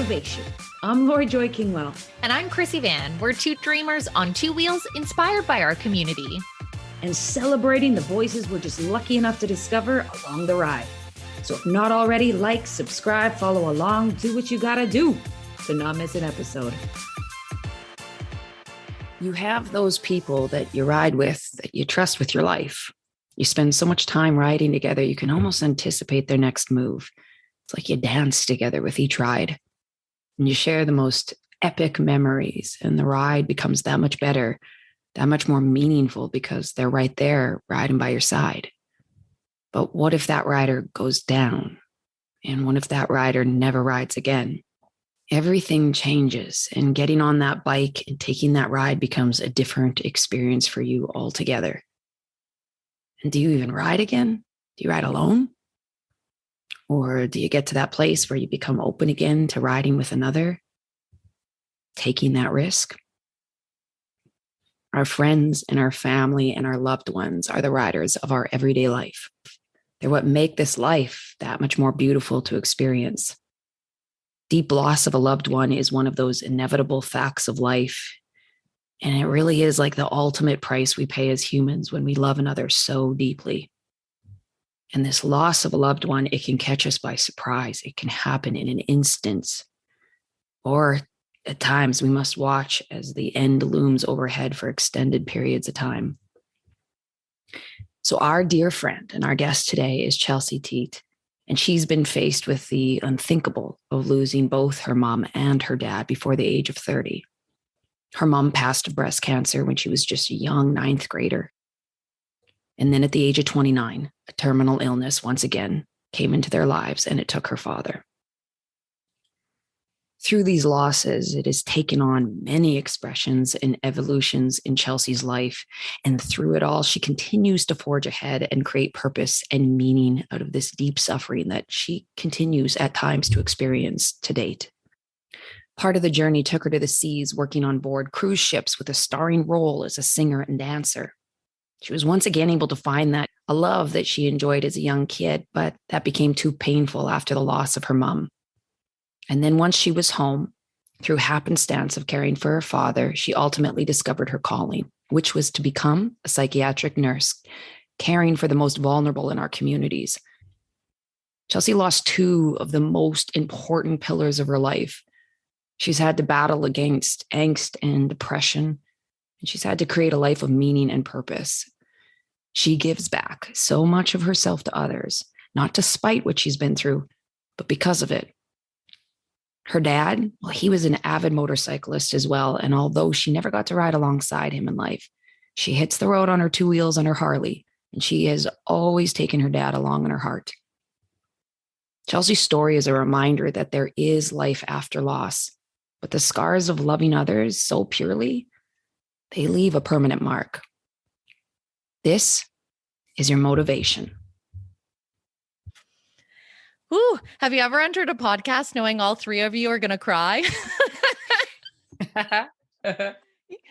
Motovation. I'm Lori Joy Kingwell. And I'm Chrissy Van. We're two dreamers on two wheels inspired by our community. And celebrating the voices we're just lucky enough to discover along the ride. So if not already, like, subscribe, follow along, do what you gotta do to not miss an episode. You have those people that you ride with, that you trust with your life. You spend so much time riding together, you can almost anticipate their next move. It's like you dance together with each ride. And you share the most epic memories, and the ride becomes that much better, that much more meaningful because they're right there riding by your side. But what if that rider goes down? And what if that rider never rides again? Everything changes, and getting on that bike and taking that ride becomes a different experience for you altogether. And do you even ride again? Do you ride alone? Or do you get to that place where you become open again to riding with another, taking that risk? Our friends and our family and our loved ones are the riders of our everyday life. They're what make this life that much more beautiful to experience. Deep loss of a loved one is one of those inevitable facts of life. And it really is like the ultimate price we pay as humans when we love another so deeply. And this loss of a loved one, it can catch us by surprise. It can happen in an instant. Or at times we must watch as the end looms overhead for extended periods of time. So our dear friend and our guest today is Chelsea Teat. And she's been faced with the unthinkable of losing both her mom and her dad before the age of 30. Her mom passed of breast cancer when she was just a young 9th grader. And then at the age of 29, a terminal illness once again came into their lives, and it took her father. Through these losses, it has taken on many expressions and evolutions in Chelsea's life. And through it all, she continues to forge ahead and create purpose and meaning out of this deep suffering that she continues at times to experience to date. Part of the journey took her to the seas, working on board cruise ships with a starring role as a singer and dancer. She was once again able to find a love that she enjoyed as a young kid, but that became too painful after the loss of her mom. And then once she was home, through happenstance of caring for her father, she ultimately discovered her calling, which was to become a psychiatric nurse, caring for the most vulnerable in our communities. Chelsea lost two of the most important pillars of her life. She's had to battle against angst and depression, and she's had to create a life of meaning and purpose. She gives back so much of herself to others, not despite what she's been through, but because of it. Her dad, well, he was an avid motorcyclist as well. And although she never got to ride alongside him in life, she hits the road on her two wheels on her Harley, and she has always taken her dad along in her heart. Chelsea's story is a reminder that there is life after loss, but the scars of loving others so purely, they leave a permanent mark. This is your motivation. Ooh, have you ever entered a podcast knowing all three of you are going to cry?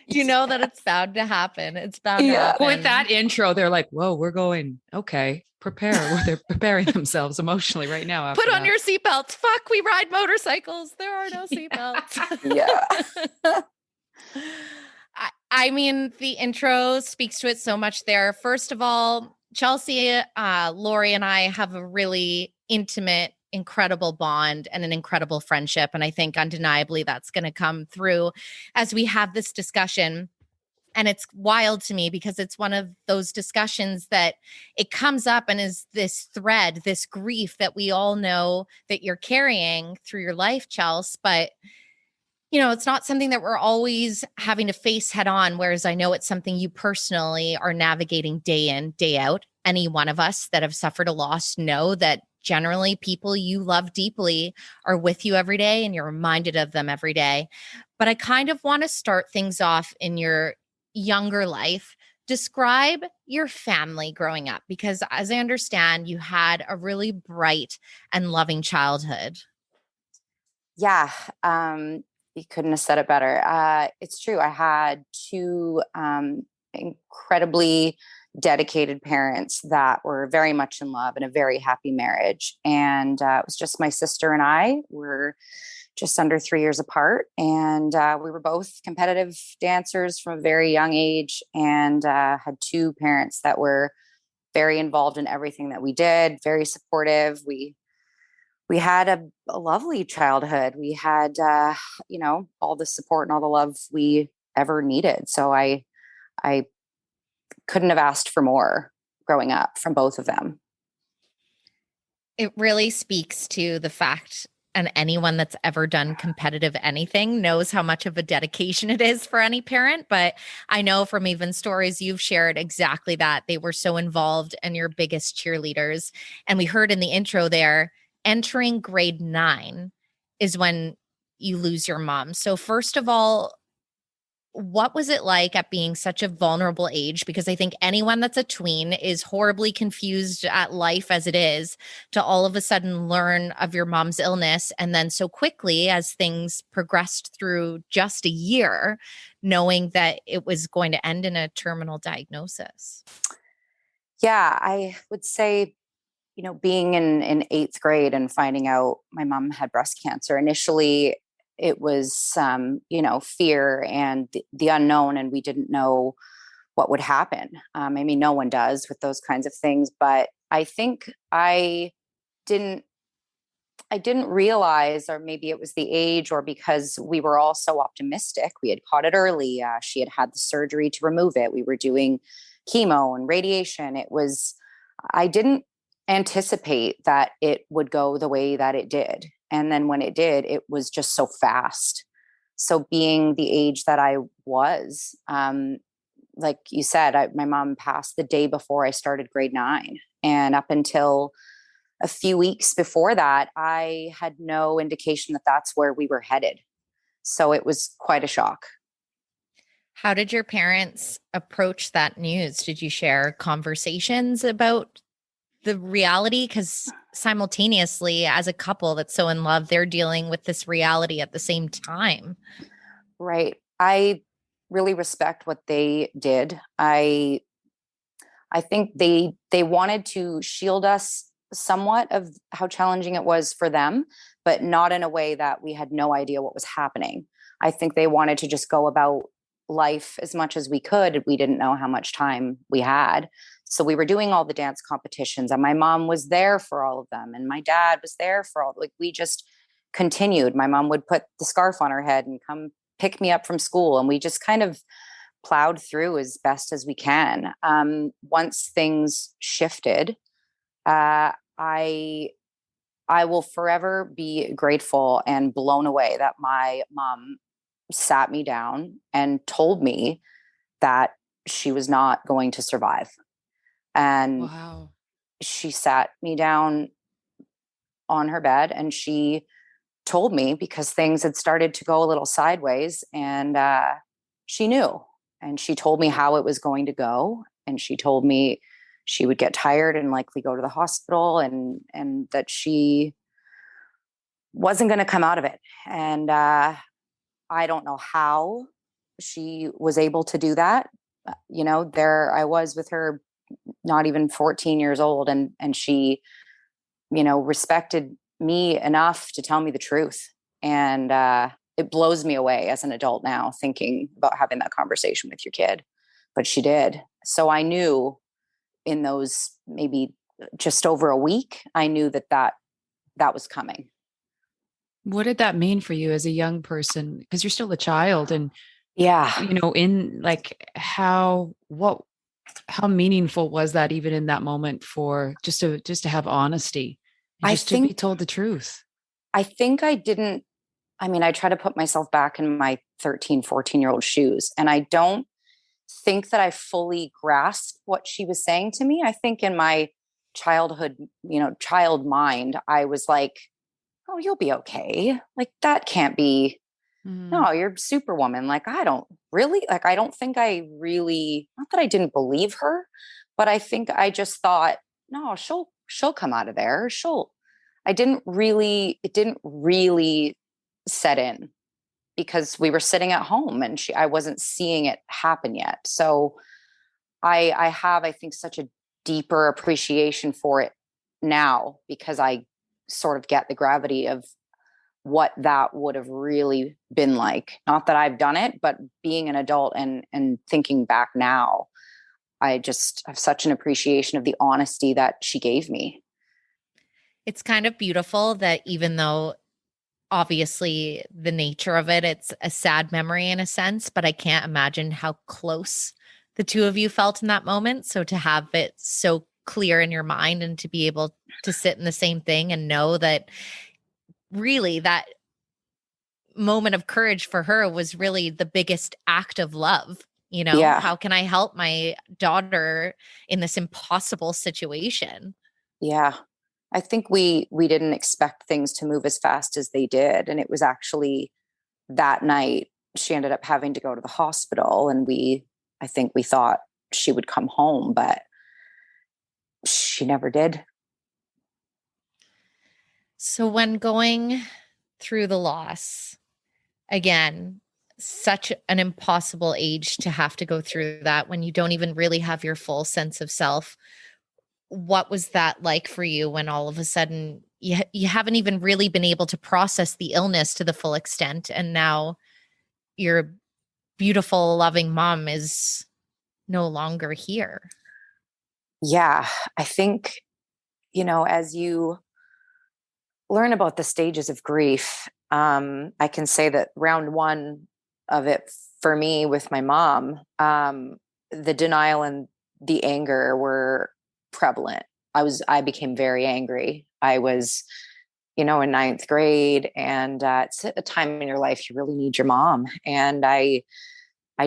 You know that it's bound to happen. It's bound to happen. With that intro, they're like, whoa, we're going, okay, prepare. They're preparing themselves emotionally right now. Put on your seatbelts. Fuck, we ride motorcycles. There are no seatbelts. Yeah. I mean, the intro speaks to it so much there. First of all, Chelsea, Lori, and I have a really intimate, incredible bond and an incredible friendship. And I think undeniably that's going to come through as we have this discussion. And it's wild to me because it's one of those discussions that it comes up and is this thread, this grief that we all know that you're carrying through your life, Chelsea. But you know, it's not something that we're always having to face head on, whereas I know it's something you personally are navigating day in, day out. Any one of us that have suffered a loss know that generally people you love deeply are with you every day and you're reminded of them every day. But I kind of want to start things off in your younger life. Describe your family growing up, because as I understand, you had a really bright and loving childhood. Yeah. You couldn't have said it better. It's true. I had two incredibly dedicated parents that were very much in love and a very happy marriage. And it was just my sister and I were just under 3 years apart. And we were both competitive dancers from a very young age, and had two parents that were very involved in everything that we did, very supportive. We had a lovely childhood. We had, all the support and all the love we ever needed. So I couldn't have asked for more growing up from both of them. It really speaks to the fact, and anyone that's ever done competitive anything knows how much of a dedication it is for any parent. But I know from even stories you've shared exactly that. They were so involved and your biggest cheerleaders. And we heard in the intro there, entering grade 9 is when you lose your mom. So first of all, what was it like at being such a vulnerable age? Because I think anyone that's a tween is horribly confused at life as it is, to all of a sudden learn of your mom's illness. And then so quickly, as things progressed through just a year, knowing that it was going to end in a terminal diagnosis. Yeah, I would say, being in 8th grade and finding out my mom had breast cancer, initially it was, fear and the unknown, and we didn't know what would happen. No one does with those kinds of things, but I think I didn't realize, or maybe it was the age, or because we were all so optimistic. We had caught it early. She had the surgery to remove it. We were doing chemo and radiation. I didn't anticipate that it would go the way that it did. And then when it did, it was just so fast. So being the age that I was, like you said, my mom passed the day before I started grade 9. And up until a few weeks before that, I had no indication that that's where we were headed. So it was quite a shock. How did your parents approach that news? Did you share conversations about the reality? Because simultaneously, as a couple that's so in love, they're dealing with this reality at the same time. Right. I really respect what they did. I think they wanted to shield us somewhat of how challenging it was for them, but not in a way that we had no idea what was happening. I think they wanted to just go about life as much as we could. We didn't know how much time we had. So we were doing all the dance competitions, and my mom was there for all of them, and my dad was there for all. We just continued. My mom would put the scarf on her head and come pick me up from school, and we just kind of plowed through as best as we can. Once things shifted, I will forever be grateful and blown away that my mom sat me down and told me that she was not going to survive. And Wow. she sat me down on her bed and she told me, because things had started to go a little sideways, and she knew, and she told me how it was going to go. And she told me she would get tired and likely go to the hospital, and that she wasn't going to come out of it. And I don't know how she was able to do that. There I was with her, not even 14 years old. And she, respected me enough to tell me the truth. And it blows me away as an adult now, thinking about having that conversation with your kid, but she did. So I knew in those maybe just over a week, I knew that was coming. What did that mean for you as a young person? Because you're still a child, and Yeah. in like how meaningful was that even in that moment for just to have honesty and just to be told the truth? I think I didn't. I try to put myself back in my 13, 14-year-old shoes, and I don't think that I fully grasped what she was saying to me. I think in my childhood, child mind, I was like, oh, you'll be okay. Like, that can't be, no, you're Superwoman. Like, I don't think I really, not that I didn't believe her, but I think I just thought, no, she'll come out of there. It didn't really set in, because we were sitting at home and I wasn't seeing it happen yet. So I have, I think, such a deeper appreciation for it now, because I sort of get the gravity of what that would have really been like. Not that I've done it, but being an adult and thinking back now, I just have such an appreciation of the honesty that she gave me. It's kind of beautiful that even though obviously the nature of it, it's a sad memory in a sense, but I can't imagine how close the two of you felt in that moment. So to have it so clear in your mind and to be able to sit in the same thing and know that really that moment of courage for her was really the biggest act of love. You know, Yeah. how can I help my daughter in this impossible situation? Yeah. I think we didn't expect things to move as fast as they did. And it was actually that night she ended up having to go to the hospital, and I think we thought she would come home, but she never did. So when going through the loss, again, such an impossible age to have to go through that when you don't even really have your full sense of self. What was that like for you when all of a sudden you haven't even really been able to process the illness to the full extent, and now your beautiful, loving mom is no longer here? Yeah. I think, as you learn about the stages of grief, I can say that round one of it for me with my mom, the denial and the anger were prevalent. I became very angry. I was, in ninth grade, and it's a time in your life you really need your mom. And I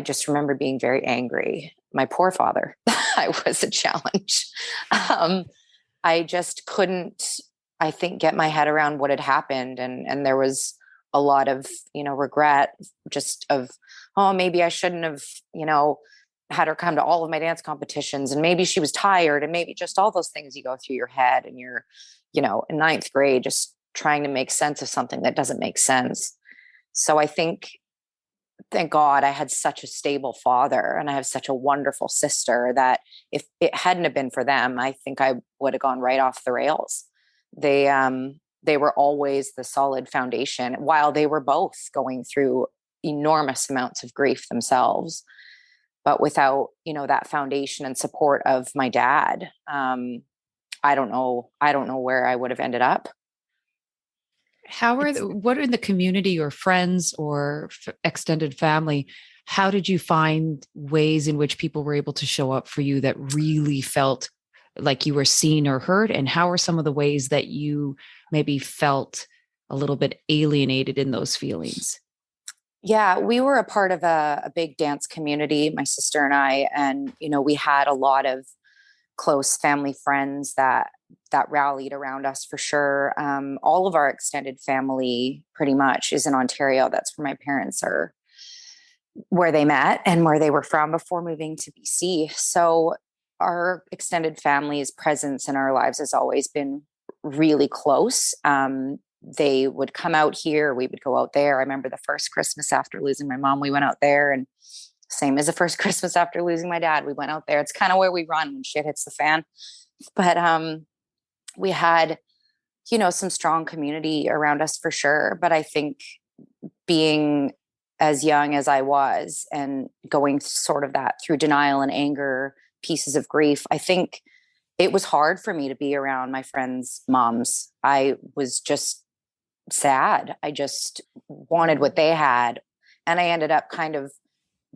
just remember being very angry. My poor father, I was a challenge. I just couldn't, I think, get my head around what had happened. And there was a lot of, regret, just of, oh, maybe I shouldn't have, had her come to all of my dance competitions, and maybe she was tired, and maybe just all those things you go through your head, and you're, in ninth grade, just trying to make sense of something that doesn't make sense. So I think, thank God I had such a stable father, and I have such a wonderful sister, that if it hadn't have been for them, I think I would have gone right off the rails. They were always the solid foundation while they were both going through enormous amounts of grief themselves. But without, that foundation and support of my dad, I don't know where I would have ended up. What in the community or friends or extended family, how did you find ways in which people were able to show up for you that really felt like you were seen or heard? And how are some of the ways that you maybe felt a little bit alienated in those feelings? Yeah, we were a part of a big dance community, my sister and I, and, we had a lot of close family friends that rallied around us for sure. All of our extended family pretty much is in Ontario. That's where my parents are, where they met and where they were from before moving to BC. So our extended family's presence in our lives has always been really close. They would come out here. We would go out there. I remember the first Christmas after losing my mom, we went out there, and same as the first Christmas after losing my dad, we went out there. It's kind of where we run when shit hits the fan. But we had, some strong community around us for sure. But I think being as young as I was and going sort of that through denial and anger, pieces of grief, I think it was hard for me to be around my friends' moms. I was just sad. I just wanted what they had. And I ended up kind of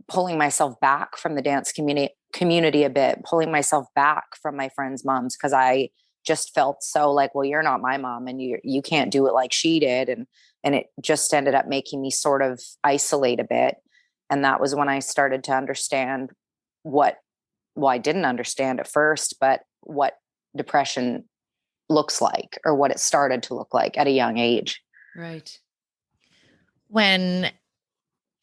pulling myself back from the dance community a bit, pulling myself back from my friends' moms, because I just felt so like, well, you're not my mom, and you can't do it like she did. And it just ended up making me sort of isolate a bit. And that was when I started to understand I didn't understand at first, but what depression looks like, or what it started to look like at a young age. Right. When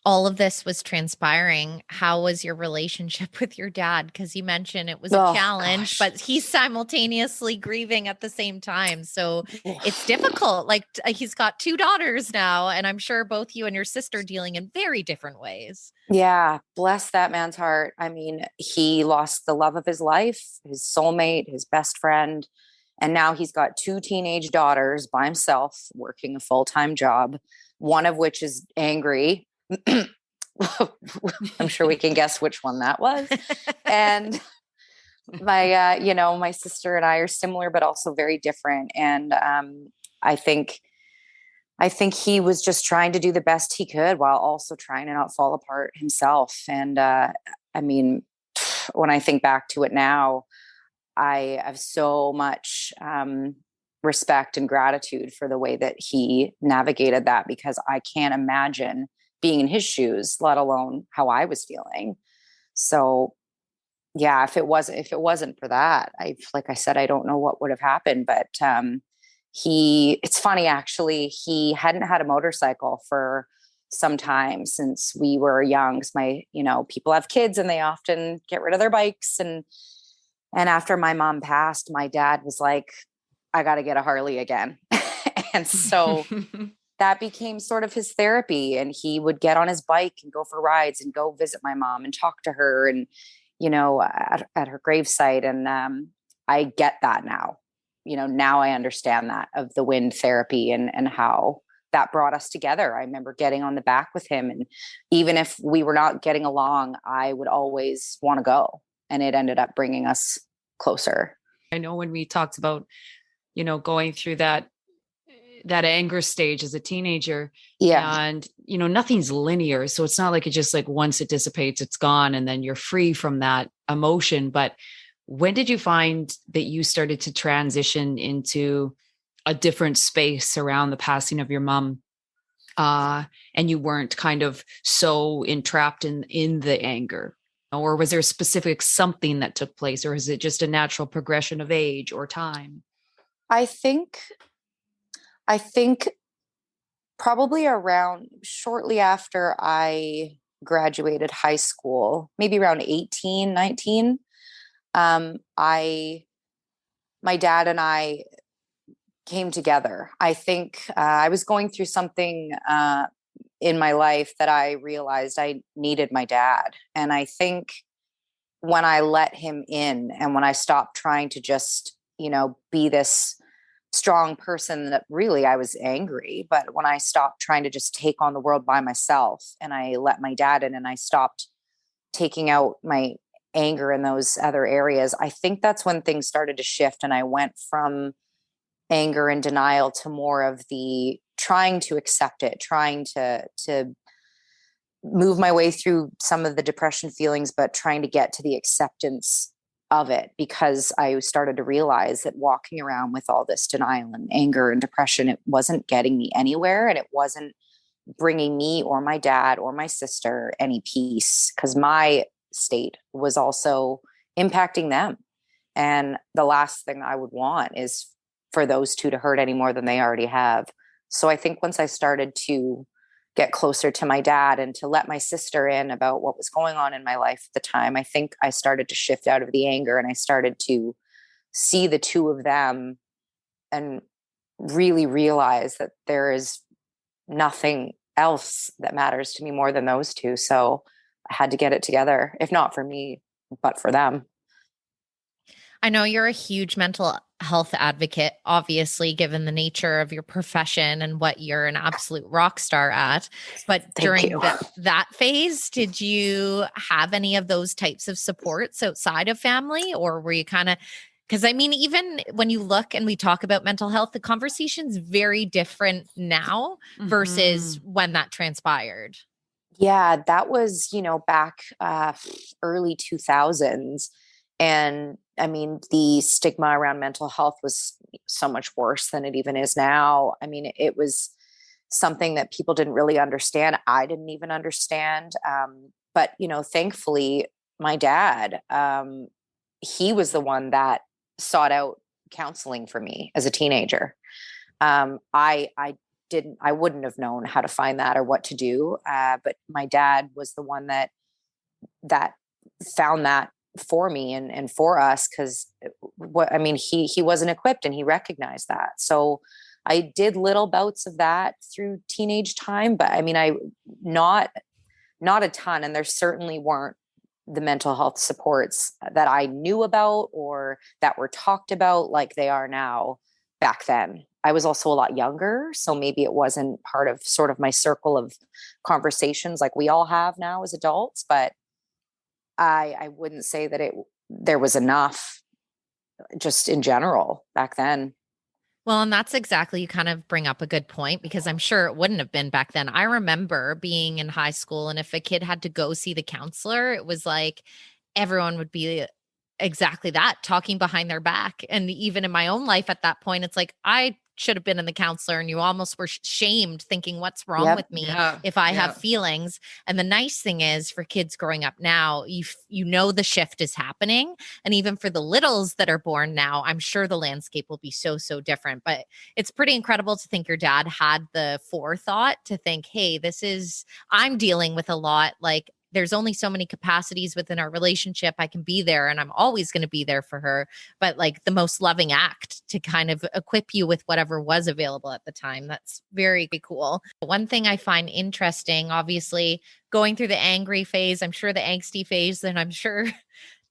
all of this was transpiring, how was your relationship with your dad? Because you mentioned it was a challenge, but he's simultaneously grieving at the same time. So it's difficult. Like he's got two daughters now, and I'm sure both you and your sister dealing in very different ways. Yeah. Bless that man's heart. I mean, he lost the love of his life, his soulmate, his best friend. And now he's got 2 teenage daughters by himself, working a full-time job, one of which is angry. I'm sure we can guess which one that was. And my sister and I are similar, but also very different. And I think he was just trying to do the best he could while also trying to not fall apart himself. And when I think back to it now, I have so much respect and gratitude for the way that he navigated that, because I can't imagine being in his shoes, let alone how I was feeling. So yeah, if it wasn't for that, like I said, I don't know what would have happened. But it's funny, actually, he hadn't had a motorcycle for some time since we were young. 'Cause people have kids and they often get rid of their bikes. And after my mom passed, my dad was like, I got to get a Harley again. And so that became sort of his therapy. And he would get on his bike and go for rides and go visit my mom and talk to her and, at her gravesite. And I get that now. Now I understand that, of the wind therapy and how that brought us together. I remember getting on the back with him. And even if we were not getting along, I would always want to go. And it ended up bringing us closer. I know when we talked about, going through that anger stage as a teenager, and, nothing's linear. So it's not like it just like once it dissipates, it's gone. And then you're free from that emotion. But when did you find that you started to transition into a different space around the passing of your mom? And you weren't kind of so entrapped in the anger? Or was there a specific something that took place, or is it just a natural progression of age or time? I think probably around shortly after I graduated high school, maybe around 18, 19, my dad and I came together. I think I was going through something in my life that I realized I needed my dad. And I think when I let him in and when I stopped trying to just, be this strong person, that really I was angry, but when I stopped trying to just take on the world by myself and I let my dad in and I stopped taking out my anger in those other areas, I think that's when things started to shift. And I went from anger and denial to more of the trying to accept it, trying to move my way through some of the depression feelings, but trying to get to the acceptance of it, because I started to realize that walking around with all this denial and anger and depression, it wasn't getting me anywhere, and it wasn't bringing me or my dad or my sister any peace, because my state was also impacting them. And the last thing I would want is for those two to hurt any more than they already have. So I think once I started to get closer to my dad and to let my sister in about what was going on in my life at the time, I think I started to shift out of the anger and I started to see the two of them and really realize that there is nothing else that matters to me more than those two. So I had to get it together, if not for me, but for them. I know you're a huge mental health advocate, obviously, given the nature of your profession and what you're an absolute rock star at. But during that phase, did you have any of those types of supports outside of family, or were you kind of, because I mean, even when you look and we talk about mental health, the conversation's very different now versus when that transpired. Yeah, that was, back early 2000s. And I mean, the stigma around mental health was so much worse than it even is now. I mean, it was something that people didn't really understand. I didn't even understand. But, thankfully, my dad, he was the one that sought out counseling for me as a teenager. I wouldn't have known how to find that or what to do. But my dad was the one that found that for me and for us, because he wasn't equipped and he recognized that. So I did little bouts of that through teenage time, but I mean, not a ton. And there certainly weren't the mental health supports that I knew about or that were talked about like they are now back then. I was also a lot younger, so maybe it wasn't part of sort of my circle of conversations like we all have now as adults, but I wouldn't say that there was enough just in general back then. Well, and that's exactly, you kind of bring up a good point, because I'm sure it wouldn't have been back then. I remember being in high school, and if a kid had to go see the counselor, it was like everyone would be exactly that, talking behind their back. And even in my own life at that point, it's like I should have been in the counselor, and you almost were shamed, thinking what's wrong with me if I have feelings. And the nice thing is, for kids growing up now, you know the shift is happening. And even for the littles that are born now, I'm sure the landscape will be so different. But it's pretty incredible to think your dad had the forethought to think, hey, I'm dealing with a lot. Like, there's only so many capacities within our relationship. I can be there, and I'm always going to be there for her. But like, the most loving act to kind of equip you with whatever was available at the time. That's very cool. One thing I find interesting, obviously going through the angry phase, I'm sure the angsty phase, and I'm sure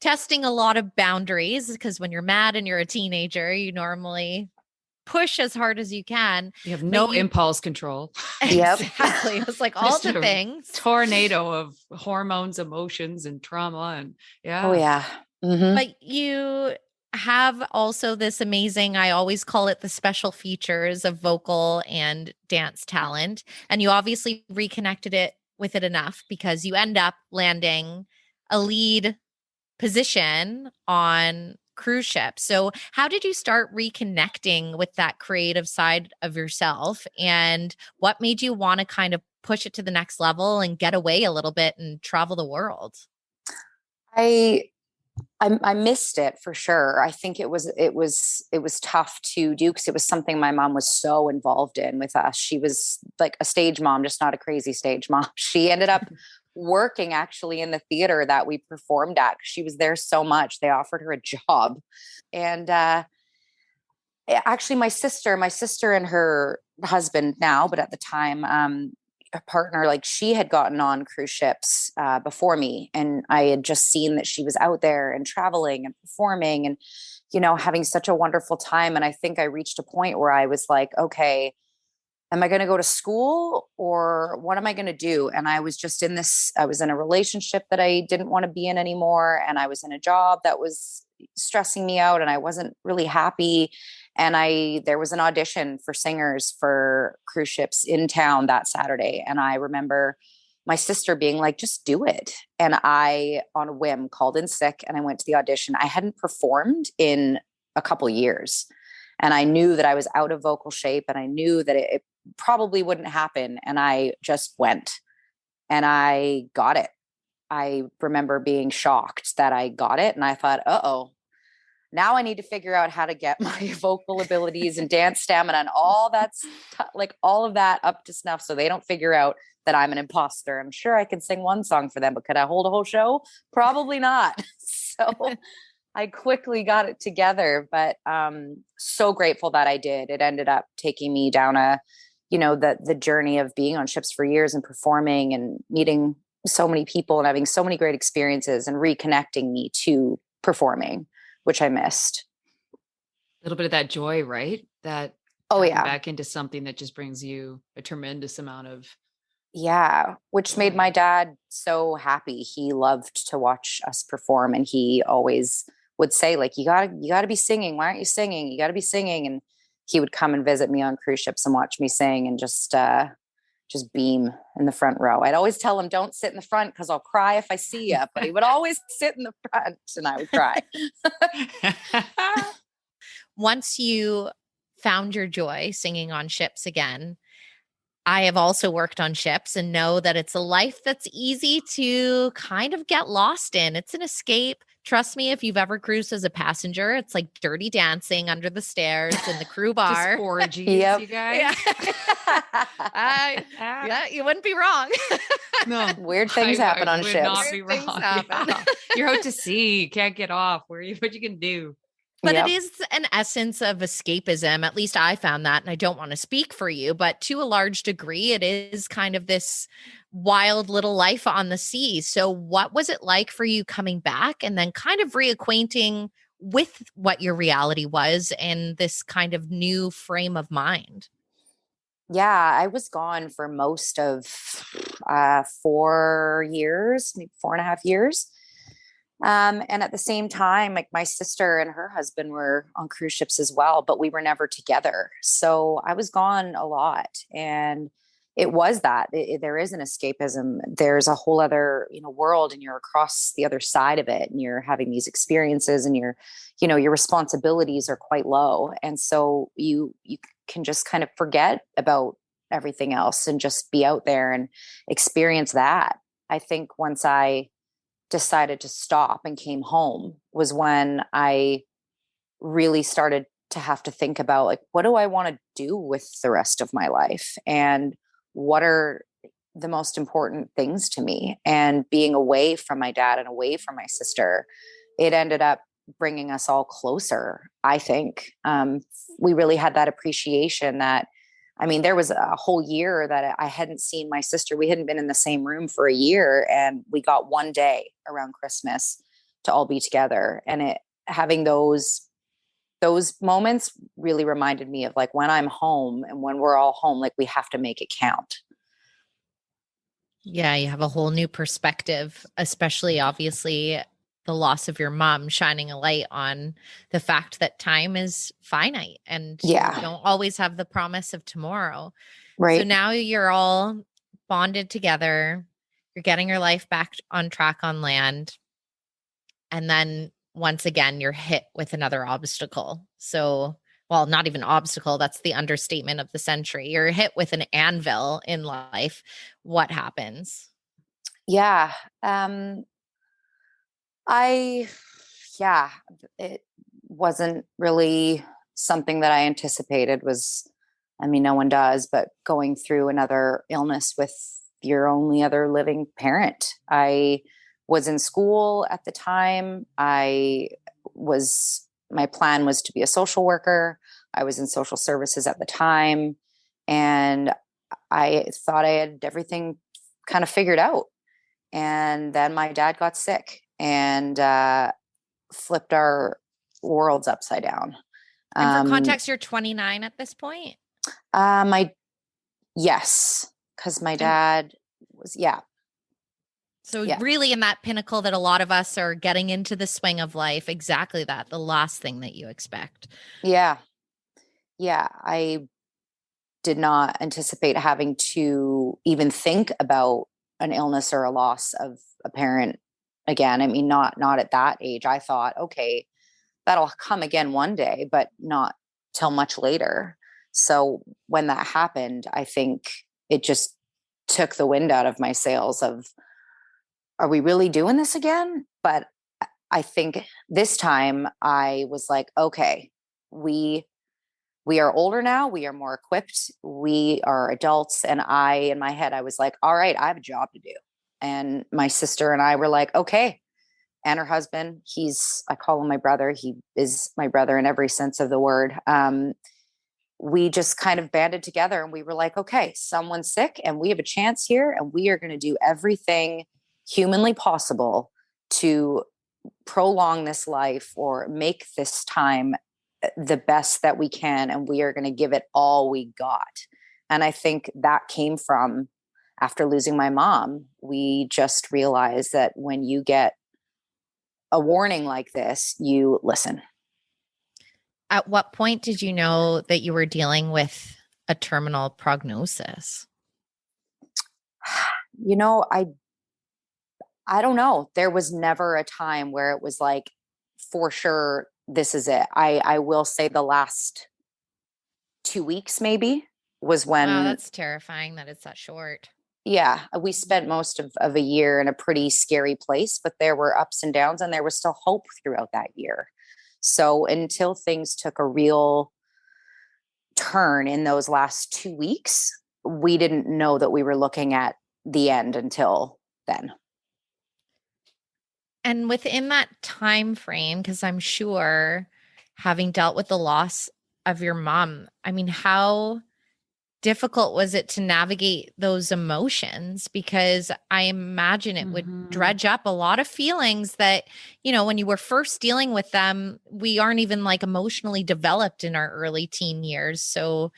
testing a lot of boundaries, because when you're mad and you're a teenager, you normally push as hard as you can. You have no impulse control. Exactly. It was like all the things. Tornado of hormones, emotions, and trauma. And Oh, yeah. Mm-hmm. But you have also this amazing, I always call it the special features of vocal and dance talent. And you obviously reconnected it with it enough, because you end up landing a lead position on cruise ship. So how did you start reconnecting with that creative side of yourself, and what made you want to kind of push it to the next level and get away a little bit and travel the world? I missed it for sure. I think it was tough to do, because it was something my mom was so involved in with us. She was like a stage mom, just not a crazy stage mom. She ended up working actually in the theater that we performed at. She was there so much. They offered her a job. And actually my sister and her husband now, but at the time, a partner, like, she had gotten on cruise ships before me. And I had just seen that she was out there and traveling and performing and, having such a wonderful time. And I think I reached a point where I was like, okay, am I going to go to school, or what am I going to do? And I was just I was in a relationship that I didn't want to be in anymore. And I was in a job that was stressing me out, and I wasn't really happy. And there was an audition for singers for cruise ships in town that Saturday. And I remember my sister being like, just do it. And I, on a whim, called in sick, and I went to the audition. I hadn't performed in a couple years. And I knew that I was out of vocal shape, and I knew that it probably wouldn't happen. And I just went, and I got it. I remember being shocked that I got it. And I thought, now I need to figure out how to get my vocal abilities and dance stamina and all all of that up to snuff, so they don't figure out that I'm an imposter. I'm sure I can sing one song for them, but could I hold a whole show? Probably not. So I quickly got it together, but so grateful that I did. It ended up taking me down the journey of being on ships for years and performing and meeting so many people and having so many great experiences and reconnecting me to performing, which I missed. A little bit of that joy, right? That back into something that just brings you a tremendous amount of which made my dad so happy. He loved to watch us perform, and he always would say, like, you gotta be singing. Why aren't you singing? You gotta be singing. And he would come and visit me on cruise ships and watch me sing, and just beam in the front row. I'd always tell him, don't sit in the front because I'll cry if I see you, but he would always sit in the front, and I would cry. Once you found your joy singing on ships again, I have also worked on ships and know that it's a life that's easy to kind of get lost in. It's an escape. Trust me, if you've ever cruised as a passenger, it's like Dirty Dancing under the stairs in the crew bar. Just orgies, you guys. Yeah, you wouldn't be wrong. No, weird things happen on ships. Not be wrong. Yeah. You're out to sea, can't get off. What you can do? But it is an essence of escapism. At least I found that, and I don't want to speak for you, but to a large degree, it is kind of this wild little life on the sea. So what was it like for you coming back and then kind of reacquainting with what your reality was and this kind of new frame of mind? Yeah, I was gone for most of 4 years, maybe 4.5 years. And at the same time, like my sister and her husband were on cruise ships as well, but we were never together. So I was gone a lot. And it was that there is an escapism. There's a whole other, world, and you're across the other side of it, and you're having these experiences, and your responsibilities are quite low. And so you can just kind of forget about everything else and just be out there and experience that. I think once I decided to stop and came home was when I really started to have to think about, like, what do I want to do with the rest of my life? And what are the most important things to me? And being away from my dad and away from my sister, it ended up bringing us all closer. I think we really had that appreciation that, there was a whole year that I hadn't seen my sister. We hadn't been in the same room for a year, and we got one day around Christmas to all be together. And having those moments really reminded me of, like, when I'm home and when we're all home, like, we have to make it count. Yeah, you have a whole new perspective, especially obviously the loss of your mom shining a light on the fact that time is finite and you don't always have the promise of tomorrow. Right. So now you're all bonded together. You're getting your life back on track on land. And then once again, you're hit with another obstacle. So, well, not even obstacle. That's the understatement of the century. You're hit with an anvil in life. What happens? Yeah. It wasn't really something that I anticipated. No one does, but going through another illness with your only other living parent. I was in school at the time. My plan was to be a social worker. I was in social services at the time, and I thought I had everything kind of figured out. And then my dad got sick and flipped our worlds upside down. And for context, you're 29 at this point? Yes, because my dad was, So really in that pinnacle that a lot of us are getting into the swing of life, exactly that, the last thing that you expect. Yeah. Yeah. I did not anticipate having to even think about an illness or a loss of a parent again. Not at that age. I thought, okay, that'll come again one day, but not till much later. So when that happened, I think it just took the wind out of my sails of, are we really doing this again? But I think this time I was like, okay, we are older now. We are more equipped. We are adults. And in my head, I was like, all right, I have a job to do. And my sister and I were like, okay. And her husband, I call him my brother. He is my brother in every sense of the word. We just kind of banded together and we were like, okay, someone's sick and we have a chance here, and we are going to do everything humanly possible to prolong this life or make this time the best that we can. And we are going to give it all we got. And I think that came from after losing my mom. We just realized that when you get a warning like this, you listen. At what point did you know that you were dealing with a terminal prognosis? I don't know. There was never a time where it was like, for sure, this is it. I will say the last 2 weeks maybe was when. Wow, that's terrifying that it's that short. Yeah. We spent most of a year in a pretty scary place, but there were ups and downs, and there was still hope throughout that year. So until things took a real turn in those last 2 weeks, we didn't know that we were looking at the end until then. And within that time frame, because I'm sure, having dealt with the loss of your mom, I mean, how difficult was it to navigate those emotions? Because I imagine it would dredge up a lot of feelings that, you know, when you were first dealing with them, we aren't even like emotionally developed in our early teen years. So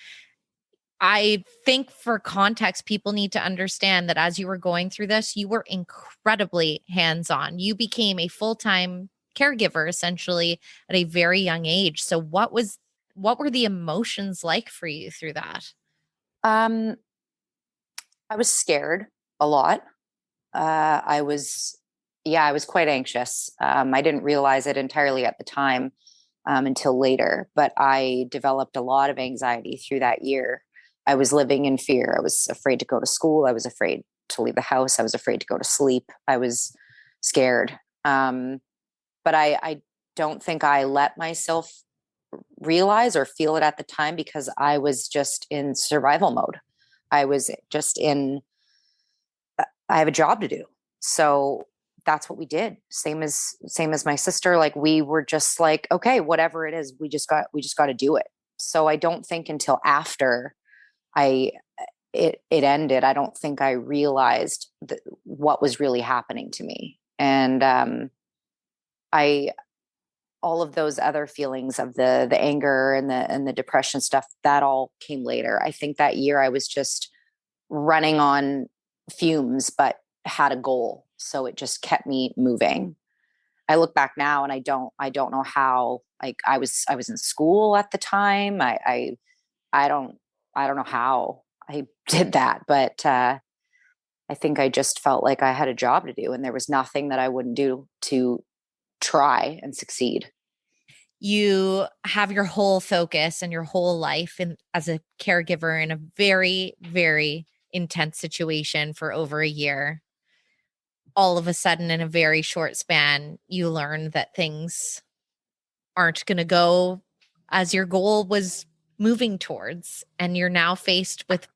I think for context, people need to understand that as you were going through this, you were incredibly hands-on. You became a full-time caregiver essentially at a very young age. So what were the emotions like for you through that? I was scared a lot. I was quite anxious. I didn't realize it entirely at the time until later, but I developed a lot of anxiety through that year. I was living in fear. I was afraid to go to school. I was afraid to leave the house. I was afraid to go to sleep. I was scared. But I don't think I let myself realize or feel it at the time because I was just in survival mode. I was just I have a job to do. So that's what we did. Same as my sister. Like we were just like, okay, whatever it is, we just got to do it. So I don't think until after it ended, I don't think I realized what was really happening to me. And all of those other feelings of the anger and the depression stuff, that all came later. I think that year I was just running on fumes, but had a goal. So it just kept me moving. I look back now and I don't know how, like I was in school at the time. I don't know how I did that, but I think I just felt like I had a job to do and there was nothing that I wouldn't do to try and succeed. You have your whole focus and your whole life as a caregiver in a very, very intense situation for over a year. All of a sudden, in a very short span, you learn that things aren't going to go as your goal was moving towards, and you're now faced with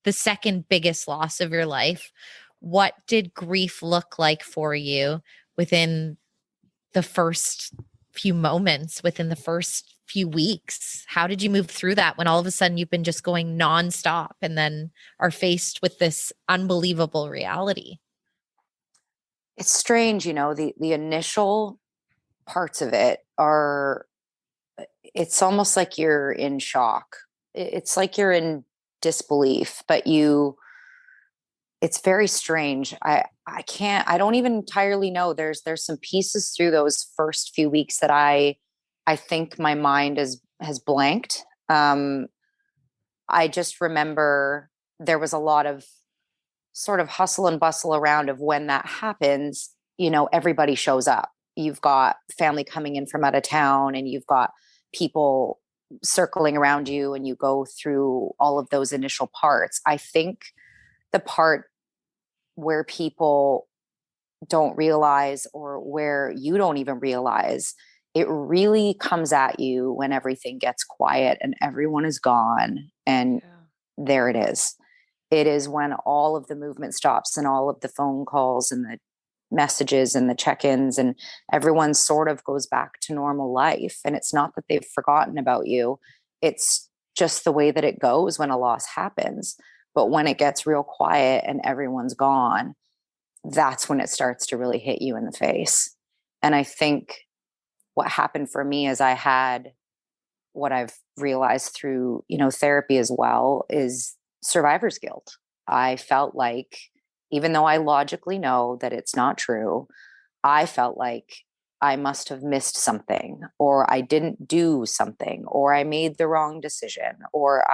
the second biggest loss of your life. What did grief look like for you within the first few moments, within the first few weeks? How did you move through that when all of a sudden you've been just going nonstop and then are faced with this unbelievable reality? It's strange, you know, the initial parts of it are, it's almost like you're in shock. It's like you're in disbelief, but it's very strange. I don't even entirely know. There's some pieces through those first few weeks that I think my mind has blanked. I just remember there was a lot of sort of hustle and bustle around of when that happens, you know, everybody shows up. You've got family coming in from out of town and you've got people circling around you and you go through all of those initial parts. I think the part where people don't realize or where you don't even realize, it really comes at you when everything gets quiet and everyone is gone. And there it is. It is when all of the movement stops and all of the phone calls and the messages and the check-ins and everyone sort of goes back to normal life. And it's not that they've forgotten about you. It's just the way that it goes when a loss happens. But when it gets real quiet and everyone's gone, that's when it starts to really hit you in the face. And I think what happened for me is I had what I've realized through, you know, therapy as well is survivor's guilt. I felt like, even though I logically know that it's not true, I felt like I must have missed something, or I didn't do something, or I made the wrong decision, or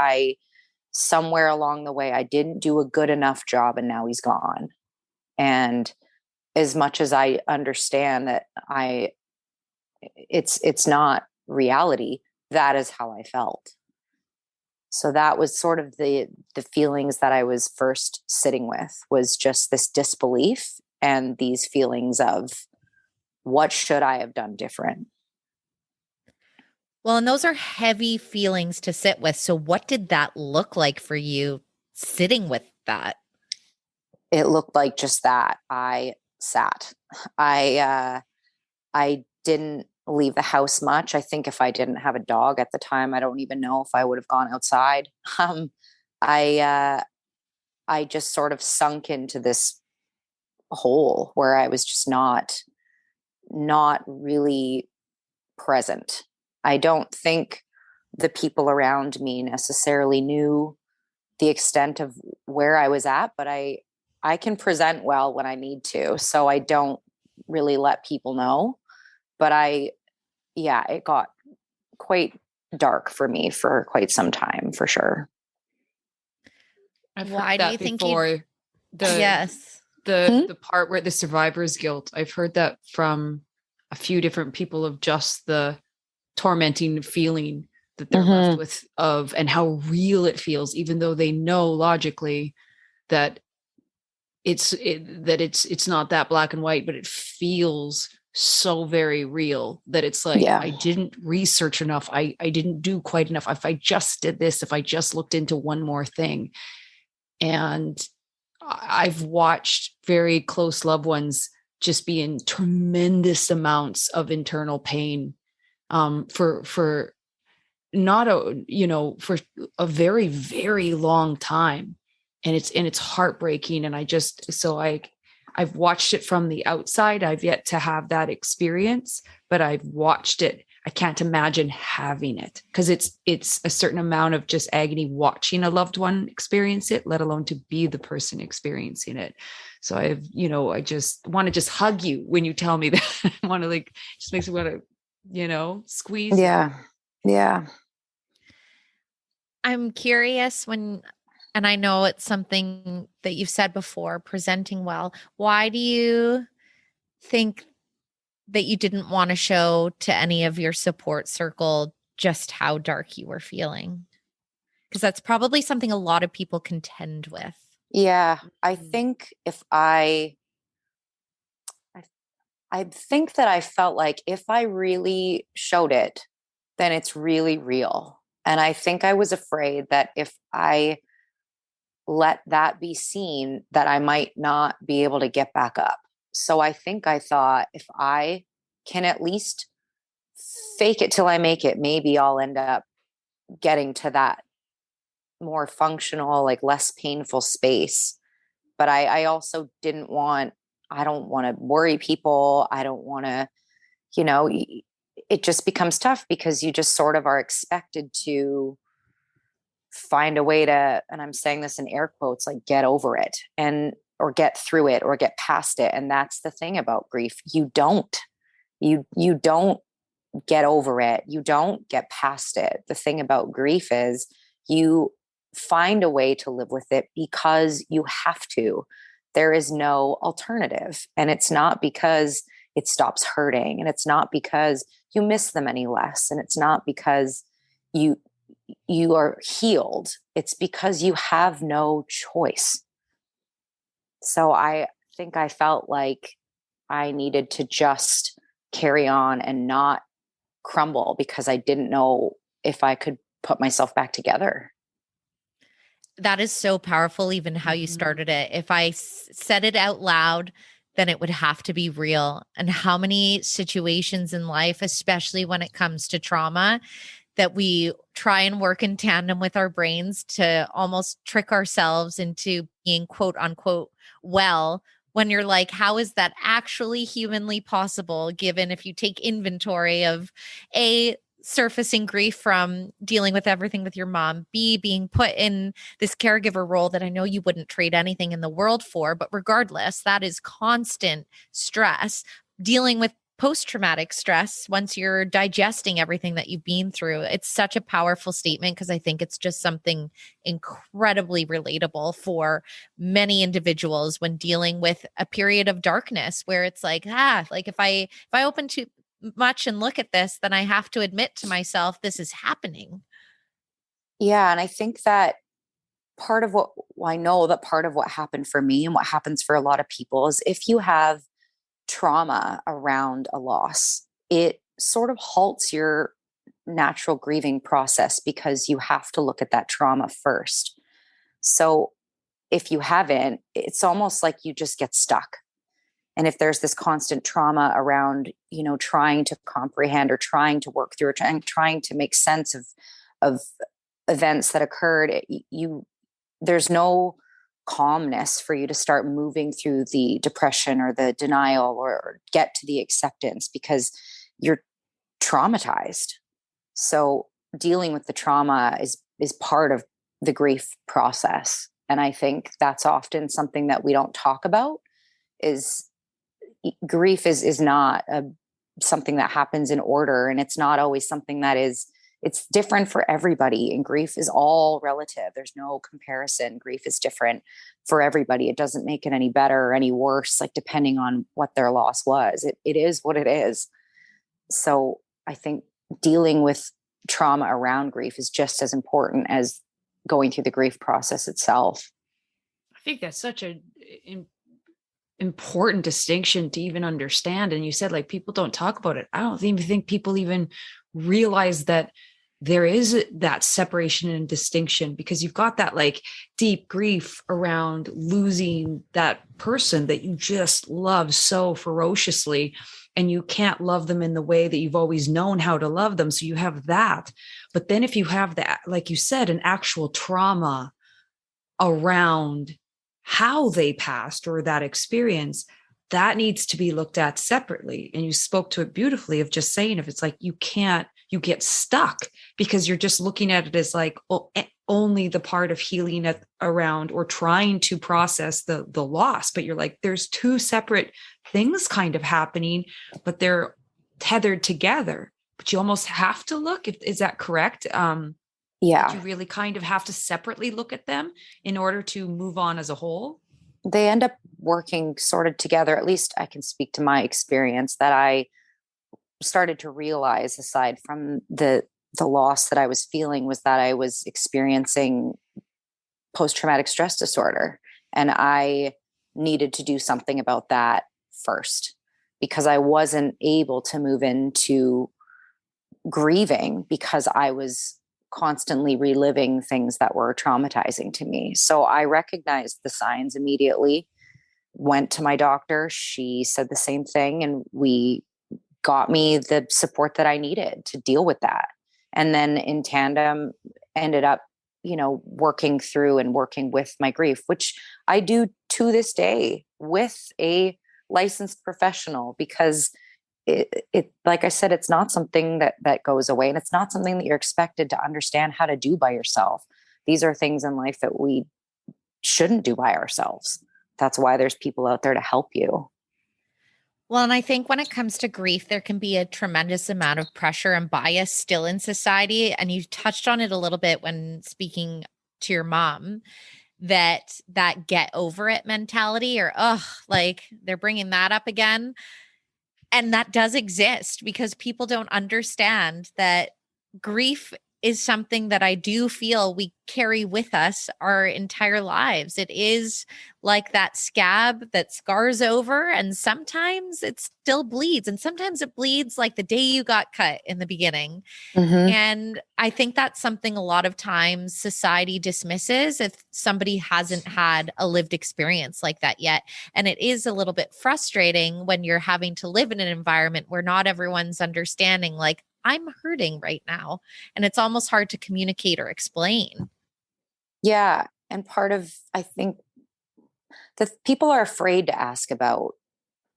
somewhere along the way, I didn't do a good enough job and now he's gone. And as much as I understand that it's not reality, that is how I felt. So that was sort of the feelings that I was first sitting with, was just this disbelief and these feelings of what should I have done different? Well, and those are heavy feelings to sit with. So what did that look like for you sitting with that? It looked like just that. I sat. I didn't leave the house much. I think if I didn't have a dog at the time, I don't even know if I would have gone outside. I just sort of sunk into this hole where I was just not really present. I don't think the people around me necessarily knew the extent of where I was at, but I can present well when I need to. So I don't really let people know, but it got quite dark for me for quite some time, for sure. Why do you think before? The part where the survivor's guilt, I've heard that from a few different people, of just the tormenting feeling that they're left with, and how real it feels, even though they know logically that it's not that black and white, but it feels so very real that it's like, I didn't research enough. I didn't do quite enough. If I just did this, if I just looked into one more thing. And I've watched very close loved ones just be in tremendous amounts of internal pain for not for a very, very long time. And it's heartbreaking. And I've watched it from the outside. I've yet to have that experience, but I've watched it. I can't imagine having it, because it's a certain amount of just agony watching a loved one experience it, let alone to be the person experiencing it. So I just want to hug you when you tell me that. I want to just makes me want to, squeeze. Yeah. Yeah. I'm curious and I know it's something that you've said before, presenting well. Why do you think that you didn't want to show to any of your support circle just how dark you were feeling? Because that's probably something a lot of people contend with. Yeah. I think I think that I felt like if I really showed it, then it's really real. And I think I was afraid that if I let that be seen, that I might not be able to get back up. So I think I thought, if I can at least fake it till I make it, maybe I'll end up getting to that more functional, less painful space. But I also I don't want to worry people. I don't want to, it just becomes tough because you just sort of are expected to find a way to, and I'm saying this in air quotes, get over it or get through it or get past it. And that's the thing about grief. You don't get over it. You don't get past it. The thing about grief is you find a way to live with it because you have to. There is no alternative. And it's not because it stops hurting. And it's not because you miss them any less. And it's not because you are healed. It's because you have no choice. So I think I felt like I needed to just carry on and not crumble because I didn't know if I could put myself back together. That is so powerful, even how you started it. If I said it out loud, then it would have to be real. And how many situations in life, especially when it comes to trauma, that we try and work in tandem with our brains to almost trick ourselves into being quote unquote well, when you're like, how is that actually humanly possible, given if you take inventory of surfacing grief from dealing with everything with your mom, B, being put in this caregiver role that I know you wouldn't trade anything in the world for, but regardless, that is constant stress, dealing with post-traumatic stress once you're digesting everything that you've been through. It's such a powerful statement because I think it's just something incredibly relatable for many individuals when dealing with a period of darkness where it's like, if I open too much and look at this, then I have to admit to myself, this is happening. Yeah. And I think that part of what happened for me and what happens for a lot of people is if you have trauma around a loss, it sort of halts your natural grieving process because you have to look at that trauma first. So if you haven't, it's almost like you just get stuck. And if there's this constant trauma around, trying to comprehend or trying to work through or trying to make sense of events that occurred, there's no calmness for you to start moving through the depression or the denial or get to the acceptance, because you're traumatized. So dealing with the trauma is part of the grief process. And I think that's often something that we don't talk about. Is grief is not something that happens in order, and it's not always something that it's different for everybody. And grief is all relative. There's no comparison. Grief is different for everybody. It doesn't make it any better or any worse, like depending on what their loss was. It is what it is. So I think dealing with trauma around grief is just as important as going through the grief process itself. I think that's such an important distinction to even understand. And you said, like, people don't talk about it. I don't even think people even realize that there is that separation and distinction, because you've got that like deep grief around losing that person that you just love so ferociously, and you can't love them in the way that you've always known how to love them. So you have that. But then if you have that, like you said, an actual trauma around how they passed or that experience, that needs to be looked at separately. And you spoke to it beautifully of just saying, if it's like, you get stuck because you're just looking at it as like, well, only the part of healing around or trying to process the loss. But you're like, there's two separate things kind of happening, but they're tethered together. But you almost have to look, is that correct? Yeah. You really kind of have to separately look at them in order to move on as a whole. They end up working sort of together. At least I can speak to my experience, that I started to realize, aside from the loss that I was feeling, was that I was experiencing post-traumatic stress disorder. And I needed to do something about that first, because I wasn't able to move into grieving because I was constantly reliving things that were traumatizing to me. So I recognized the signs immediately, went to my doctor. She said the same thing, and we got me the support that I needed to deal with that. And then in tandem ended up, working through and working with my grief, which I do to this day with a licensed professional, because it like I said, it's not something that goes away, and it's not something that you're expected to understand how to do by yourself. These are things in life that we shouldn't do by ourselves. That's why there's people out there to help you. Well, and I think when it comes to grief, there can be a tremendous amount of pressure and bias still in society. And you touched on it a little bit when speaking to your mom, that get over it mentality, or, like they're bringing that up again. And that does exist because people don't understand that grief is something that I do feel we carry with us our entire lives. It is like that scab that scars over, and sometimes it still bleeds, and sometimes it bleeds like the day you got cut in the beginning. Mm-hmm. And I think that's something a lot of times society dismisses if somebody hasn't had a lived experience like that yet. And it is a little bit frustrating when you're having to live in an environment where not everyone's understanding, like, I'm hurting right now. And it's almost hard to communicate or explain. Yeah. And part of, I think, the people are afraid to ask about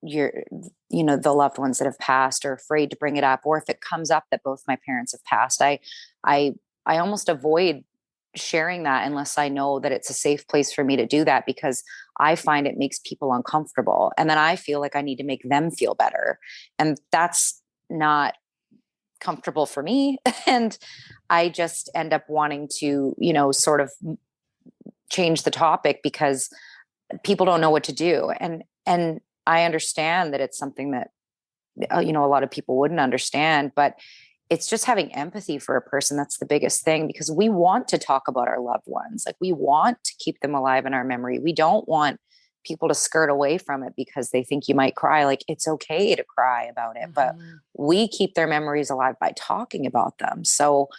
the loved ones that have passed, or afraid to bring it up. Or if it comes up that both my parents have passed, I almost avoid sharing that unless I know that it's a safe place for me to do that, because I find it makes people uncomfortable. And then I feel like I need to make them feel better. And that's not comfortable for me. And I just end up wanting to, sort of change the topic because people don't know what to do. And I understand that it's something that, a lot of people wouldn't understand, but it's just having empathy for a person. That's the biggest thing, because we want to talk about our loved ones. Like, we want to keep them alive in our memory. We don't want people to skirt away from it because they think you might cry. Like, it's okay to cry about it, but we keep their memories alive by talking about them. So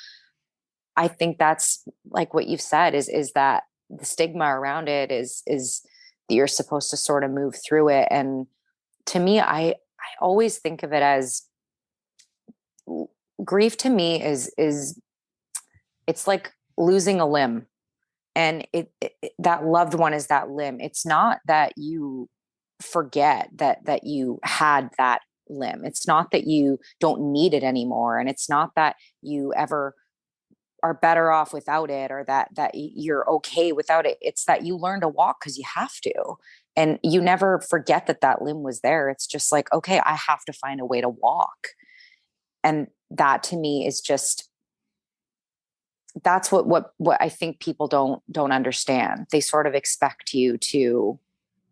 I think that's like what you've said is that the stigma around it is that you're supposed to sort of move through it. And to me, I always think of it as grief to me is it's like losing a limb, and that loved one is that limb. It's not that you forget that you had that limb. It's not that you don't need it anymore. And it's not that you ever are better off without it, or that you're okay without it. It's that you learn to walk because you have to. And you never forget that limb was there. It's just like, okay, I have to find a way to walk. And that to me is just, that's what I think people don't understand. They sort of expect you to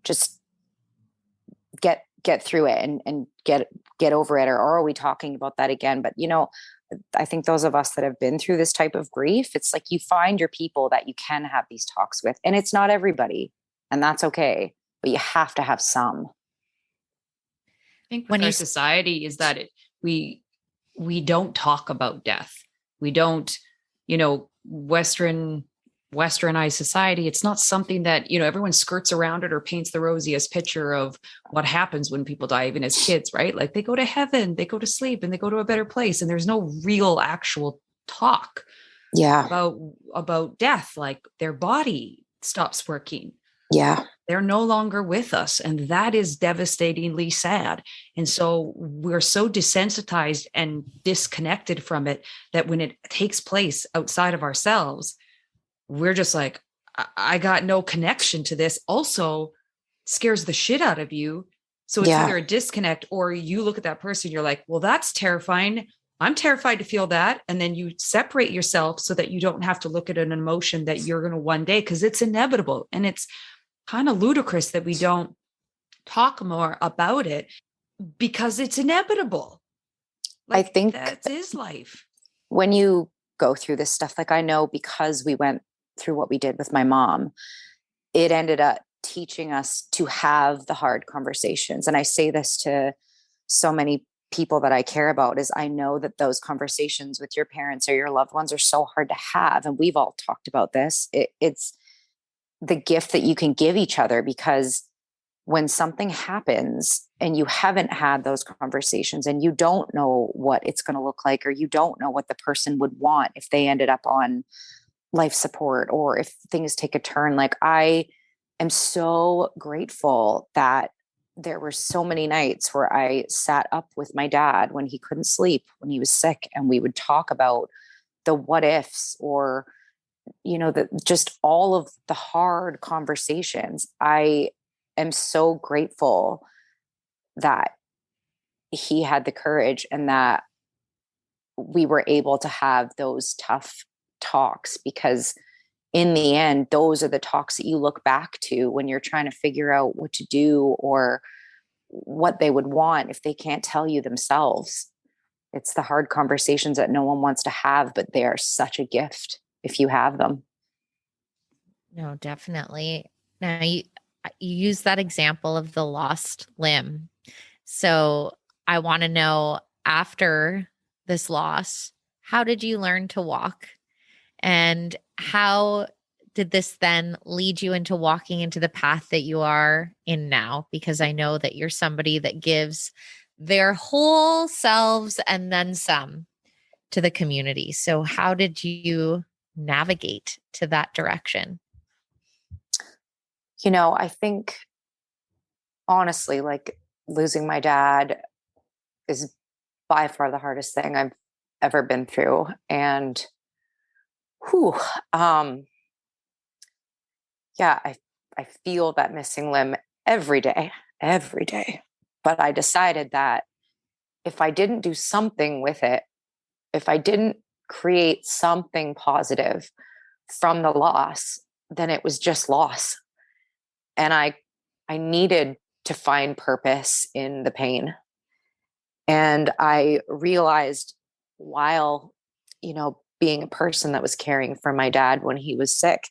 just get through it and get over it. Or are we talking about that again? But, I think those of us that have been through this type of grief, it's like you find your people that you can have these talks with, and it's not everybody, and that's okay, but you have to have some. I think when our society is that we don't talk about death. We don't, Westernized society. It's not something that, everyone skirts around it or paints the rosiest picture of what happens when people die, even as kids, right? Like they go to heaven, they go to sleep, and they go to a better place. And there's no real actual talk about death. Like their body stops working. Yeah. They're no longer with us. And that is devastatingly sad. And so we're so desensitized and disconnected from it that when it takes place outside of ourselves, we're just like, I got no connection to this. Also scares the shit out of you. So it's either a disconnect, or you look at that person, you're like, well, that's terrifying. I'm terrified to feel that. And then you separate yourself so that you don't have to look at an emotion that you're going to one day, because it's inevitable. And it's kind of ludicrous that we don't talk more about it because it's inevitable. Like, I think that is life. When you go through this stuff, like I know because we went through what we did with my mom, it ended up teaching us to have the hard conversations. And I say this to so many people that I care about, is I know that those conversations with your parents or your loved ones are so hard to have. And we've all talked about this. It's the gift that you can give each other, because when something happens and you haven't had those conversations and you don't know what it's going to look like, or you don't know what the person would want if they ended up on life support, or if things take a turn. Like, I am so grateful that there were so many nights where I sat up with my dad when he couldn't sleep, when he was sick, and we would talk about the what ifs, or, just all of the hard conversations. I am so grateful that he had the courage and that we were able to have those tough talks, because in the end, those are the talks that you look back to when you're trying to figure out what to do or what they would want if they can't tell you themselves. It's the hard conversations that no one wants to have, but they are such a gift if you have them. No, definitely. Now you use that example of the lost limb. So I want to know, after this loss, how did you learn to walk? And how did this then lead you into walking into the path that you are in now? Because I know that you're somebody that gives their whole selves and then some to the community. So how did you navigate to that direction? I think honestly, like, losing my dad is by far the hardest thing I've ever been through. And I feel that missing limb every day. But I decided that if I didn't do something with it, if I didn't create something positive from the loss, then it was just loss. And I needed to find purpose in the pain. And I realized, while, being a person that was caring for my dad when he was sick,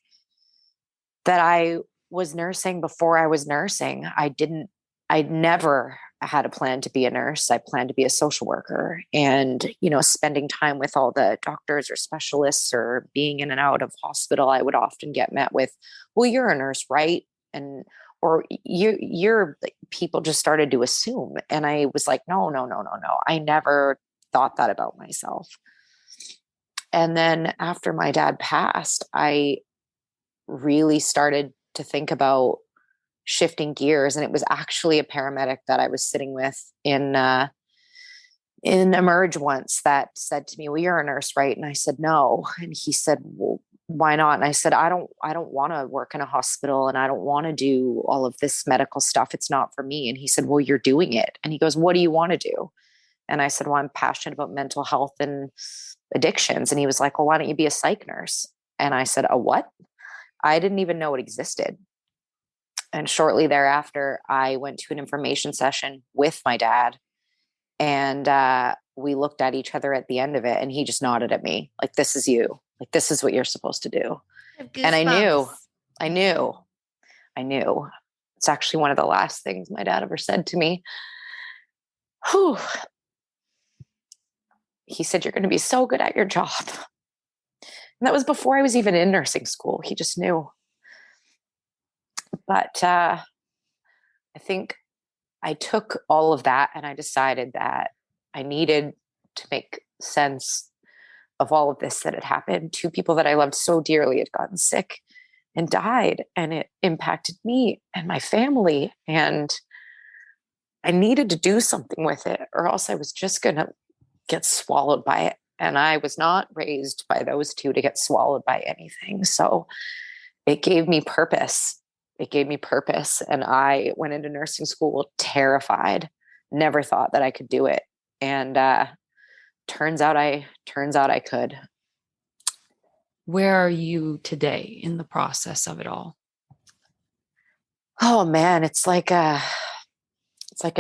that I was nursing before I was nursing. I'd never had a plan to be a nurse. I planned to be a social worker, and, spending time with all the doctors or specialists, or being in and out of hospital, I would often get met with, well, you're a nurse, right? And or you're people just started to assume. And I was like, no. I never thought that about myself. And then after my dad passed, I really started to think about shifting gears. And it was actually a paramedic that I was sitting with in Emerge once that said to me, well, you're a nurse, right? And I said, no. And he said, well, why not? And I said, I don't want to work in a hospital, and I don't want to do all of this medical stuff. It's not for me. And he said, well, you're doing it. And he goes, what do you want to do? And I said, well, I'm passionate about mental health and addictions. And he was like, well, why don't you be a psych nurse? And I said, a what? I didn't even know it existed. And shortly thereafter, I went to an information session with my dad, and we looked at each other at the end of it, and he just nodded at me like, this is you. Like, this is what you're supposed to do. And I knew. It's actually one of the last things my dad ever said to me. Whew. He said, you're going to be so good at your job. And that was before I was even in nursing school. He just knew. But I think I took all of that, and I decided that I needed to make sense of all of this that had happened. Two people that I loved so dearly had gotten sick and died, and it impacted me and my family. And I needed to do something with it, or else I was just going to get swallowed by it. And I was not raised by those two to get swallowed by anything. So it gave me purpose. And I went into nursing school terrified, never thought that I could do it. And turns out I could. Where are you today in the process of it all? Oh man, it's like an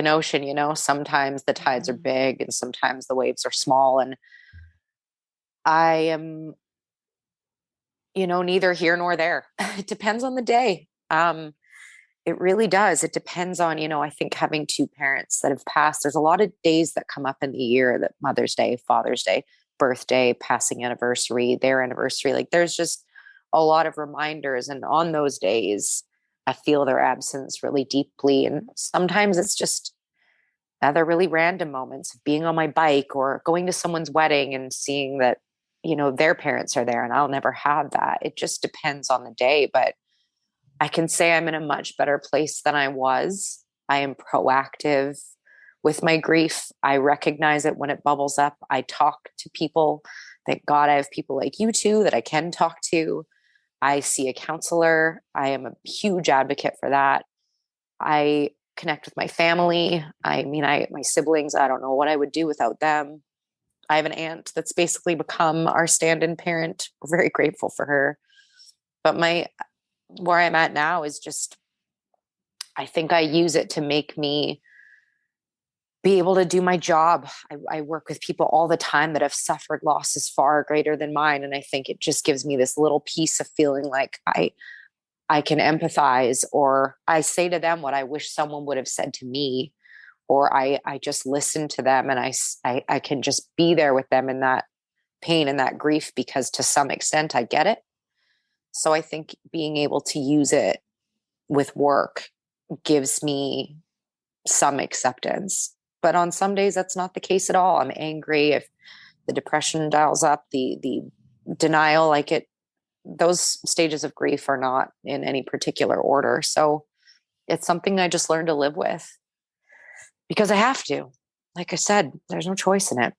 ocean, you know. Sometimes the tides are big and sometimes the waves are small. And I am, neither here nor there. It depends on the day. It really does. It depends on, I think having two parents that have passed, there's a lot of days that come up in the year, that Mother's Day, Father's Day, birthday, passing anniversary, their anniversary. Like, there's just a lot of reminders. And on those days, I feel their absence really deeply. And sometimes it's just other really random moments of being on my bike or going to someone's wedding and seeing that, their parents are there, and I'll never have that. It just depends on the day. But I can say I'm in a much better place than I was. I am proactive with my grief. I recognize it when it bubbles up. I talk to people. Thank God I have people like you two that I can talk to. I see a counselor. I am a huge advocate for that. I connect with my family. My siblings, I don't know what I would do without them. I have an aunt that's basically become our stand-in parent. We're very grateful for her. But where I'm at now is just, I think I use it to make me be able to do my job. I work with people all the time that have suffered losses far greater than mine. And I think it just gives me this little piece of feeling like I can empathize, or I say to them what I wish someone would have said to me, or I just listen to them, and I can just be there with them in that pain and that grief, because to some extent I get it. So I think being able to use it with work gives me some acceptance. But on some days, that's not the case at all. I'm angry. If the depression dials up, the denial, those stages of grief are not in any particular order. So it's something I just learned to live with because I have to. Like I said, there's no choice in it.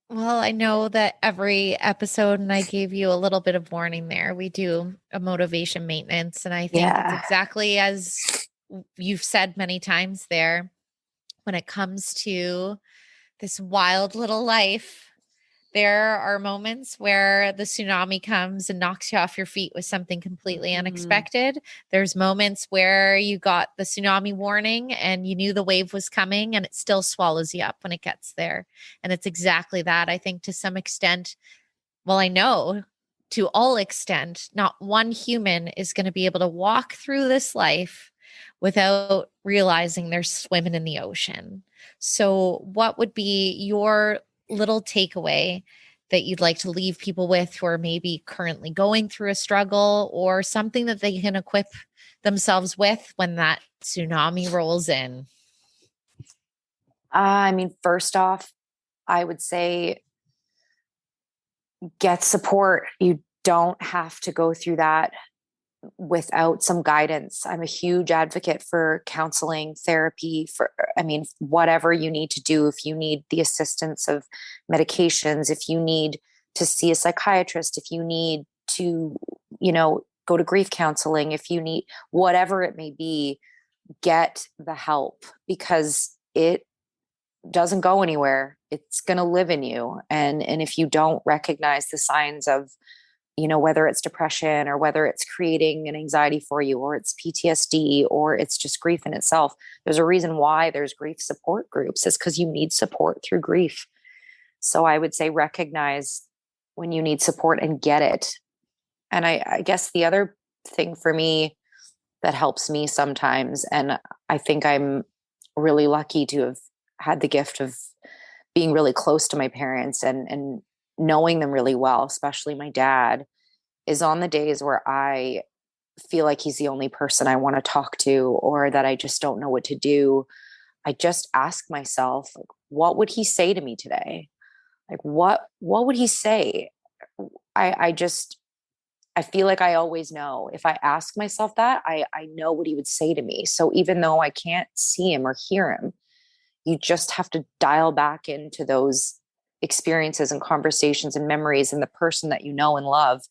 Well, I know that every episode, and I gave you a little bit of warning there, we do a motivation maintenance. And I think it's exactly as you've said many times there, when it comes to this wild little life, there are moments where the tsunami comes and knocks you off your feet with something completely unexpected. There's moments where you got the tsunami warning and you knew the wave was coming, and it still swallows you up when it gets there. And it's exactly that. I think to some extent, well, I know to all extent, not one human is going to be able to walk through this life without realizing they're swimming in the ocean. So what would be your little takeaway that you'd like to leave people with who are maybe currently going through a struggle, or something that they can equip themselves with when that tsunami rolls in? I mean, first off, I would say get support. You don't have to go through that without some guidance. I'm a huge advocate for counseling, therapy, whatever you need to do. If you need the assistance of medications, if you need to see a psychiatrist, if you need to, go to grief counseling, if you need whatever it may be, get the help, because it doesn't go anywhere. It's going to live in you. And if you don't recognize the signs of, whether it's depression or whether it's creating an anxiety for you, or it's PTSD, or it's just grief in itself, there's a reason why there's grief support groups. It's because you need support through grief. So I would say recognize when you need support and get it. And I guess the other thing for me that helps me sometimes, and I think I'm really lucky to have had the gift of being really close to my parents and knowing them really well, especially my dad, is on the days where I feel like he's the only person I want to talk to, or that I just don't know what to do. I just ask myself, like, what would he say to me today? Like, what would he say? I feel like I always know. If I ask myself that, I know what he would say to me. So even though I can't see him or hear him, you just have to dial back into those experiences and conversations and memories and the person that you know and love.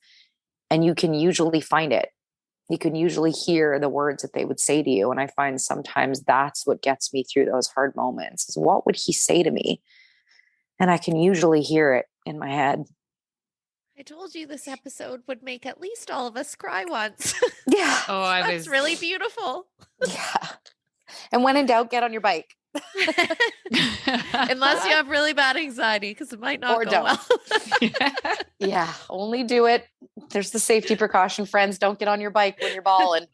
And you can usually find it. You can usually hear the words that they would say to you. And I find sometimes that's what gets me through those hard moments, is what would he say to me? And I can usually hear it in my head. I told you this episode would make at least all of us cry once. Yeah. Oh, That's really beautiful. Yeah. And when in doubt, get on your bike. Unless you have really bad anxiety, because it might not go well. Yeah, only do it. There's the safety precaution, friends. Don't get on your bike when you're bawling.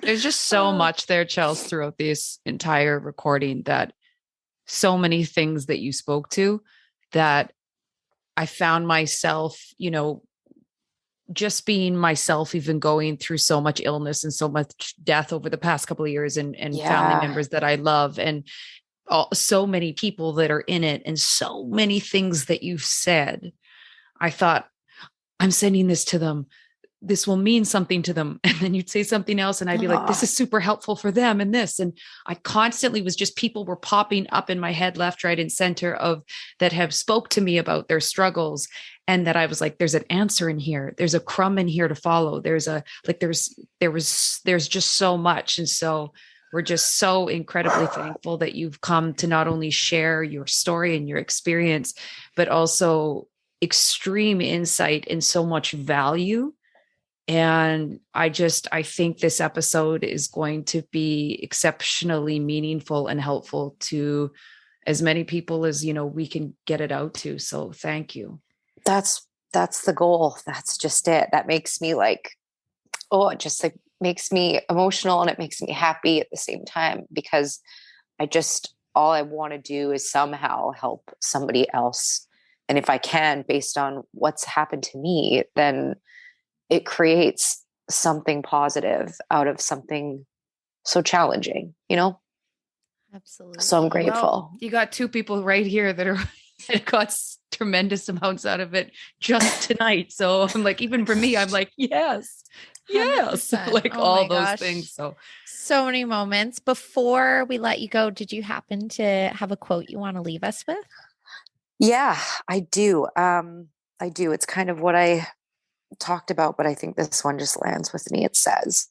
There's just so much there, Chelsea, throughout this entire recording, that so many things that you spoke to, that I found myself, just being myself, even going through so much illness and so much death over the past couple of years, and family members that I love, and so many people that are in it, and so many things that you've said. I thought, I'm sending this to them. This will mean something to them. And then you'd say something else, and I'd be like, this is super helpful for them. And this, and I constantly was just, people were popping up in my head, left, right, and center, of that have spoke to me about their struggles. And that I was like, there's an answer in here. There's a crumb in here to follow. There's just so much. And so we're just so incredibly thankful that you've come to not only share your story and your experience, but also extreme insight and so much value. And I think this episode is going to be exceptionally meaningful and helpful to as many people as, we can get it out to. So thank you. That's the goal. That's just it. That makes me it just makes me emotional, and it makes me happy at the same time, because all I want to do is somehow help somebody else. And if I can, based on what's happened to me, then it creates something positive out of something so challenging, Absolutely. So I'm grateful. Well, you got two people right here that got tremendous amounts out of it just tonight. So I'm like, even for me, I'm like, yes, 100%. Like all those things. So many moments. Before we let you go, did you happen to have a quote you want to leave us with? Yeah, I do. It's kind of what I talked about, but I think this one just lands with me. It says,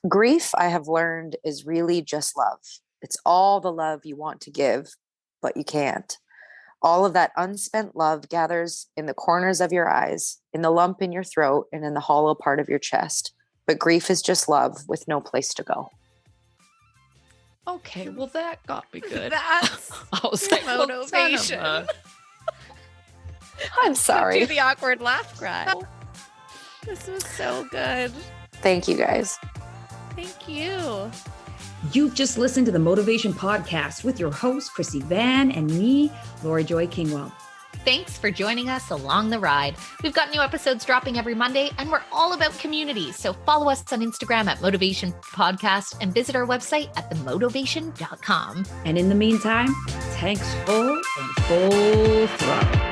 grief, I have learned, is really just love. It's all the love you want to give, but you can't. All of that unspent love gathers in the corners of your eyes, in the lump in your throat, and in the hollow part of your chest. But grief is just love with no place to go. Okay, well, that got me good. That's I was like, motivation. I'm sorry. Do the awkward laugh cry. This was so good. Thank you, guys. Thank you. You've just listened to the Motovation Podcast with your host, Chrissy Van, and me, Laura Joy Kingwell. Thanks for joining us along the ride. We've got new episodes dropping every Monday, and we're all about community. So follow us on Instagram at Motovation Podcast and visit our website at themotovation.com. And in the meantime, tanks full and full throttle.